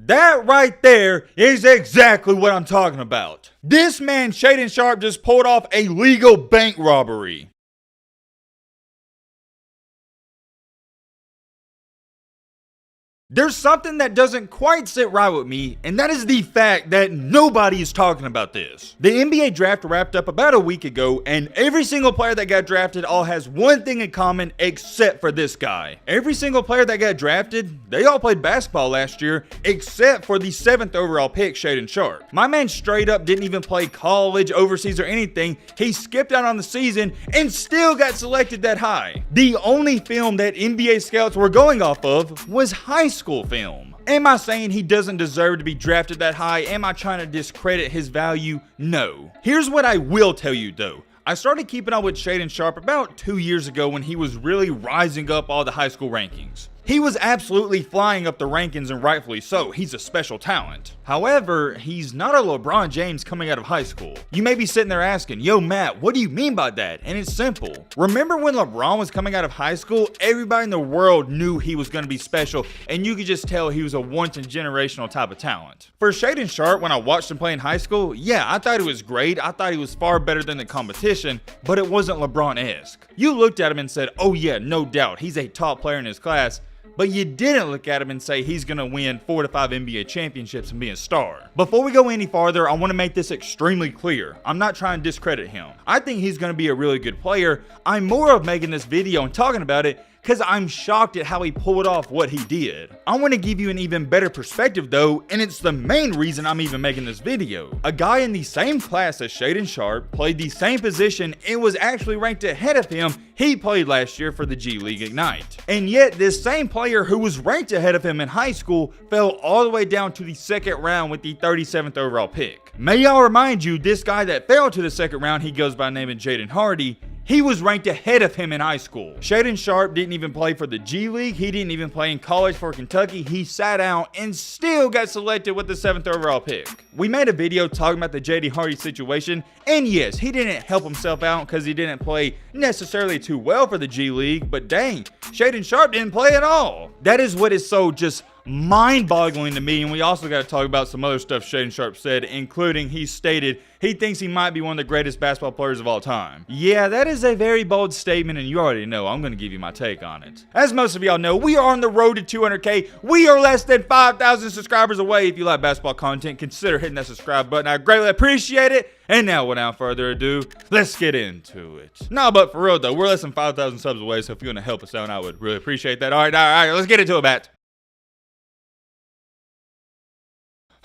That right there is exactly what I'm talking about. This man, Shaedon Sharpe, just pulled off a legal bank robbery. There's something that doesn't quite sit right with me, and that is the fact that nobody is talking about this. The NBA draft wrapped up about a week ago, and every single player that got drafted all has one thing in common except for this guy. Every single player that got drafted, they all played basketball last year, except for the 7th overall pick, Shaedon Sharpe. My man straight up didn't even play college, overseas, or anything. He skipped out on the season and still got selected that high. The only film that NBA scouts were going off of was high school film. Am I saying he doesn't deserve to be drafted that high? Am I trying to discredit his value? No. Here's what I will tell you though. I started keeping up with Shaedon Sharpe about 2 years ago when he was really rising up all the high school rankings. He was absolutely flying up the rankings, and rightfully so. He's a special talent. However, he's not a LeBron James coming out of high school. You may be sitting there asking, yo Matt, what do you mean by that? And it's simple. Remember when LeBron was coming out of high school, everybody in the world knew he was going to be special, and you could just tell he was a once-in-generational type of talent. For Shaedon Sharpe, when I watched him play in high school, yeah, I thought he was great. I thought he was far better than the competition, but it wasn't LeBron-esque. You looked at him and said, oh yeah, no doubt, he's a top player in his class, but you didn't look at him and say he's going to win 4 to 5 NBA championships and be a star. Before we go any farther, I want to make this extremely clear. I'm not trying to discredit him. I think he's going to be a really good player. I'm more of making this video and talking about it because I'm shocked at how he pulled off what he did. I want to give you an even better perspective though, and it's the main reason I'm even making this video. A guy in the same class as Shaedon Sharpe played the same position and was actually ranked ahead of him. He played last year for the G League Ignite. And yet this same player who was ranked ahead of him in high school fell all the way down to the 2nd round with the 37th overall pick. May I remind you, this guy that fell to the 2nd round, he goes by the name of Jaden Hardy. He was ranked ahead of him in high school. Shaedon Sharpe didn't even play for the G League. He didn't even play in college for Kentucky. He sat out and still got selected with the 7th overall pick. We made a video talking about the Jaden Hardy situation, and yes, he didn't help himself out because he didn't play necessarily too well for the G League, but dang, Shaedon Sharpe didn't play at all. That is what is so just mind-boggling to me. And we also got to talk about some other stuff Shaedon Sharpe said, including he stated he thinks he might be one of the greatest basketball players of all time. Yeah, that is a very bold statement, and you already know I'm going to give you my take on it. As most of y'all know, we are on the road to 200K. We are less than 5,000 subscribers away. If you like basketball content, consider hitting that subscribe button. I greatly appreciate it. And now, without further ado, let's get into it. No, but for real though, we're less than 5,000 subs away, so if you want to help us out, I would really appreciate that. All right, let's get into it, Matt.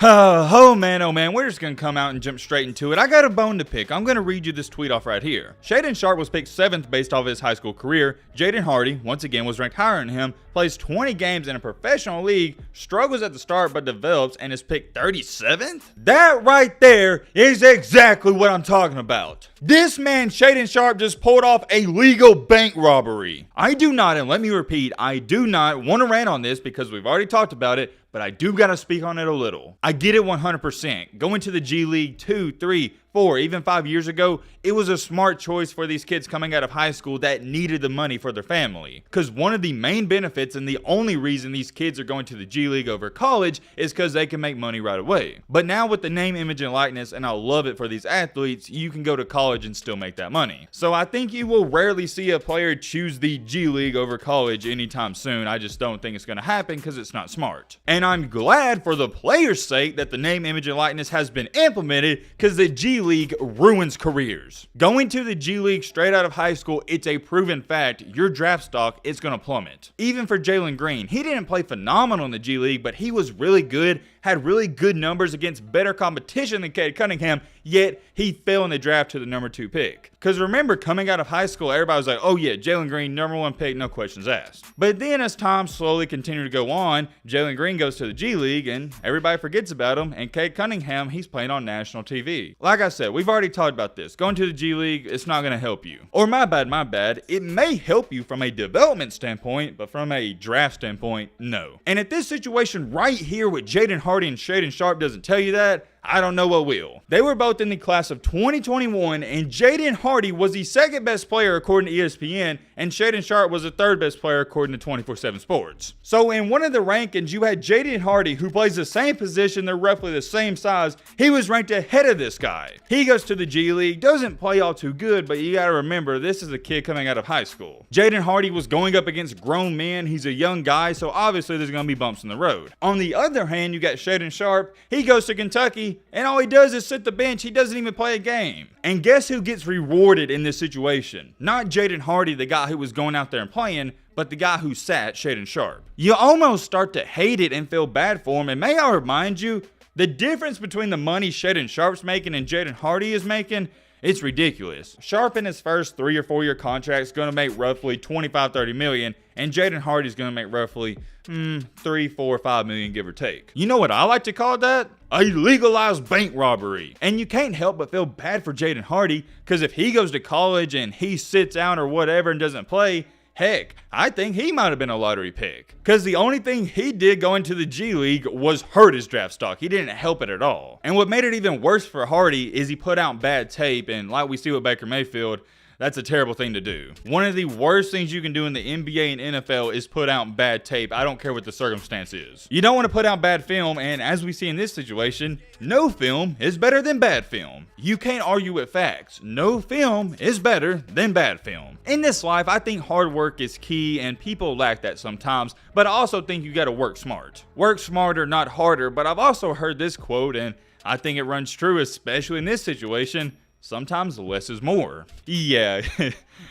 Oh man, we're just gonna come out and jump straight into it. I got a bone to pick. I'm gonna read you this tweet off right here. Shaedon Sharpe was picked 7th based off his high school career. Jaden Hardy, once again, was ranked higher than him, plays 20 games in a professional league, struggles at the start but develops, and is picked 37th? That right there is exactly what I'm talking about. This man, Shaedon Sharpe, just pulled off a legal bank robbery. I do not, and let me repeat, I do not want to rant on this because we've already talked about it, but I do gotta speak on it a little. I get it 100%. Going to the G League 2, 3, 4, even 5 years ago, it was a smart choice for these kids coming out of high school that needed the money for their family. Because one of the main benefits and the only reason these kids are going to the G League over college is because they can make money right away. But now with the name, image, and likeness, and I love it for these athletes, you can go to college and still make that money. So I think you will rarely see a player choose the G League over college anytime soon. I just don't think it's going to happen because it's not smart. And I'm glad for the players' sake that the name, image, and likeness has been implemented because the G League ruins careers. Going to the G League straight out of high school, it's a proven fact your draft stock is going to plummet. Even for Jalen Green, he didn't play phenomenal in the G League, but he was really good, had really good numbers against better competition than Cade Cunningham, yet he fell in the draft to the number 2 pick. Because remember, coming out of high school, everybody was like, oh yeah, Jalen Green, number 1 pick, no questions asked. But then as time slowly continued to go on, Jalen Green goes to the G League and everybody forgets about him, and Cade Cunningham, he's playing on national TV. Like I said, we've already talked about this. Going to the G League, it's not going to help you. Or my bad, it may help you from a development standpoint, but from a draft standpoint, no. And if this situation right here with Jaden Hardy and Shaedon Sharpe doesn't tell you that, I don't know what will. They were both in the class of 2021, and Shaedon Hardy was the second best player according to ESPN, and Shaedon Sharpe was the third best player according to 24/7 Sports. So in one of the rankings, you had Shaedon Hardy, who plays the same position, they're roughly the same size. He was ranked ahead of this guy. He goes to the G League, doesn't play all too good, but you gotta remember, this is a kid coming out of high school. Shaedon Hardy was going up against grown men. He's a young guy, so obviously there's gonna be bumps in the road. On the other hand, you got Shaedon Sharpe. He goes to Kentucky, and all he does is sit the bench. He doesn't even play a game. And guess who gets rewarded in this situation? Not Shaedon Hardy, the guy who was going out there and playing, but the guy who sat, Shaedon Sharpe. You almost start to hate it and feel bad for him, and may I remind you, the difference between the money Shaedon Sharpe's making and Shaedon Hardy is making, it's ridiculous. Sharpe in his first 3 or 4 year contract is going to make roughly 25-30 million, and Shaedon Hardy is going to make roughly 3, 4, 5 million, give or take. You know what I like to call that? A legalized bank robbery. And you can't help but feel bad for Shaedon Hardy, because if he goes to college and he sits out or whatever and doesn't play, heck, I think he might have been a lottery pick. Because the only thing he did going to the G League was hurt his draft stock. He didn't help it at all. And what made it even worse for Hardy is he put out bad tape, and like we see with Baker Mayfield, that's a terrible thing to do. One of the worst things you can do in the NBA and NFL is put out bad tape. I don't care what the circumstance is. You don't want to put out bad film, and as we see in this situation, no film is better than bad film. You can't argue with facts. No film is better than bad film. In this life, I think hard work is key, and people lack that sometimes, but I also think you gotta work smart. Work smarter, not harder, but I've also heard this quote, and I think it runs true, especially in this situation. Sometimes less is more. Yeah,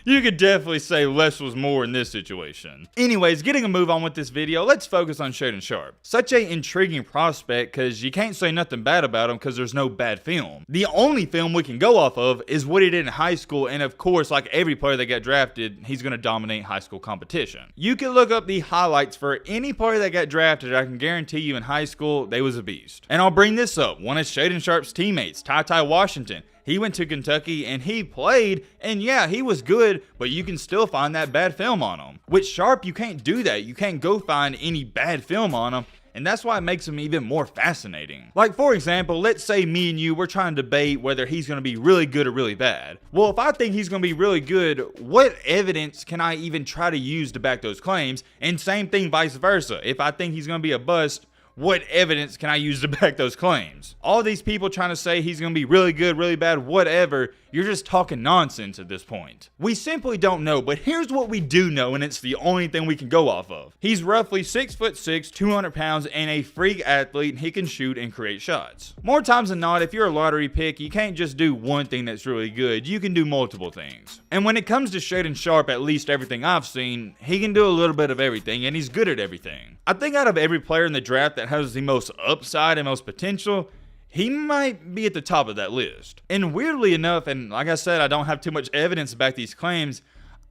you could definitely say less was more in this situation. Anyways, getting a move on with this video, let's focus on Shaedon Sharpe. Such an intriguing prospect, because you can't say nothing bad about him because there's no bad film. The only film we can go off of is what he did in high school, and of course, like every player that got drafted, he's going to dominate high school competition. You can look up the highlights for any player that got drafted. I can guarantee you in high school, they was a beast. And I'll bring this up. One of Shaedon Sharpe's teammates, Ty Washington, he went to Kentucky and he played, and yeah, he was good, but you can still find that bad film on him. With Sharpe, you can't do that. You can't go find any bad film on him, and that's why it makes him even more fascinating. Like, for example, let's say me and you, we're trying to debate whether he's going to be really good or really bad. Well, if I think he's going to be really good, what evidence can I even try to use to back those claims? And same thing vice versa. If I think he's going to be a bust, what evidence can I use to back those claims? All these people trying to say he's going to be really good, really bad, whatever, you're just talking nonsense at this point. We simply don't know, but here's what we do know, and it's the only thing we can go off of. He's roughly 6'6", 200 pounds, and a freak athlete, and he can shoot and create shots. More times than not, if you're a lottery pick, you can't just do one thing that's really good. You can do multiple things. And when it comes to Shaedon Sharpe, at least everything I've seen, he can do a little bit of everything, and he's good at everything. I think out of every player in the draft that has the most upside and most potential, he might be at the top of that list. And weirdly enough, and like I said, I don't have too much evidence to back these claims,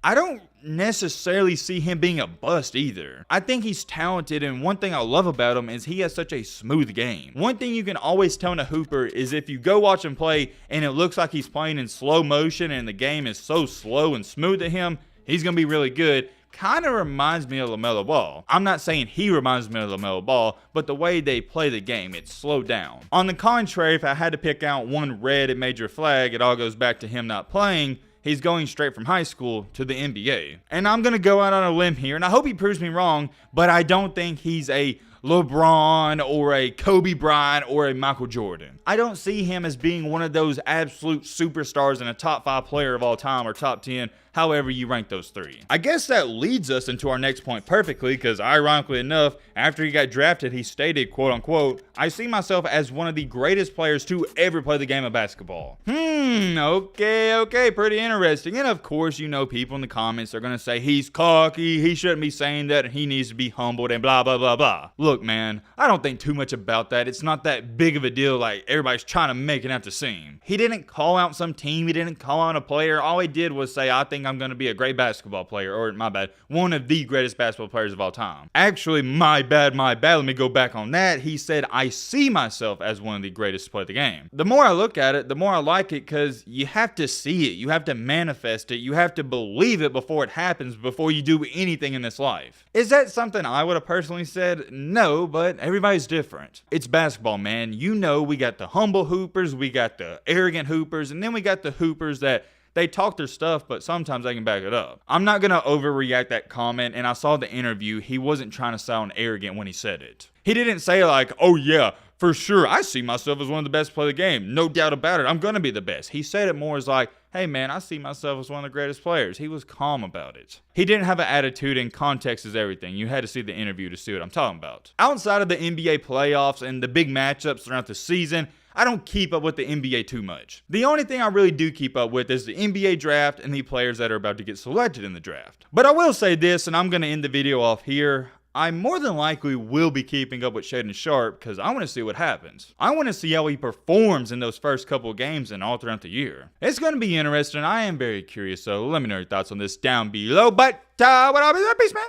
I don't necessarily see him being a bust either. I think he's talented, and one thing I love about him is he has such a smooth game. One thing you can always tell in a hooper is if you go watch him play and it looks like he's playing in slow motion and the game is so slow and smooth to him, he's going to be really good. Kind of reminds me of LaMelo Ball. I'm not saying he reminds me of LaMelo Ball, but the way they play the game, it's slowed down. On the contrary, if I had to pick out one red and major flag, it all goes back to him not playing. He's going straight from high school to the NBA. And I'm going to go out on a limb here, and I hope he proves me wrong, but I don't think he's a LeBron or a Kobe Bryant or a Michael Jordan. I don't see him as being one of those absolute superstars and a top 5 player of all time or top 10, however you rank those three. I guess that leads us into our next point perfectly, because ironically enough, after he got drafted, he stated, quote unquote, "I see myself as one of the greatest players to ever play the game of basketball." Okay, pretty interesting. And of course, you know, people in the comments are going to say he's cocky, he shouldn't be saying that, he needs to be humbled, and blah, blah, blah, blah. Look, man, I don't think too much about that. It's not that big of a deal like everybody's trying to make it out to seem. He didn't call out some team, he didn't call out a player. All he did was say, I think think I'm going to be a great basketball player, or my bad, one of the greatest basketball players of all time. Actually, my bad, let me go back on that. He said, I see myself as one of the greatest to play the game. The more I look at it, the more I like it, because you have to see it, you have to manifest it, you have to believe it before it happens, before you do anything in this life. Is that something I would have personally said? No, but everybody's different. It's basketball, man. You know, we got the humble hoopers, we got the arrogant hoopers, and then we got the hoopers that they talk their stuff, but sometimes they can back it up. I'm not going to overreact that comment, and I saw the interview. He wasn't trying to sound arrogant when he said it. He didn't say like, oh yeah, for sure, I see myself as one of the best to play the game. No doubt about it, I'm going to be the best. He said it more as like, hey man, I see myself as one of the greatest players. He was calm about it. He didn't have an attitude, and context is everything. You had to see the interview to see what I'm talking about. Outside of the NBA playoffs and the big matchups throughout the season, I don't keep up with the NBA too much. The only thing I really do keep up with is the NBA draft and the players that are about to get selected in the draft. But I will say this, and I'm going to end the video off here. I more than likely will be keeping up with Shaedon Sharpe because I want to see what happens. I want to see how he performs in those first couple of games and all throughout the year. It's going to be interesting. I am very curious, so let me know your thoughts on this down below. But what up, peace, man.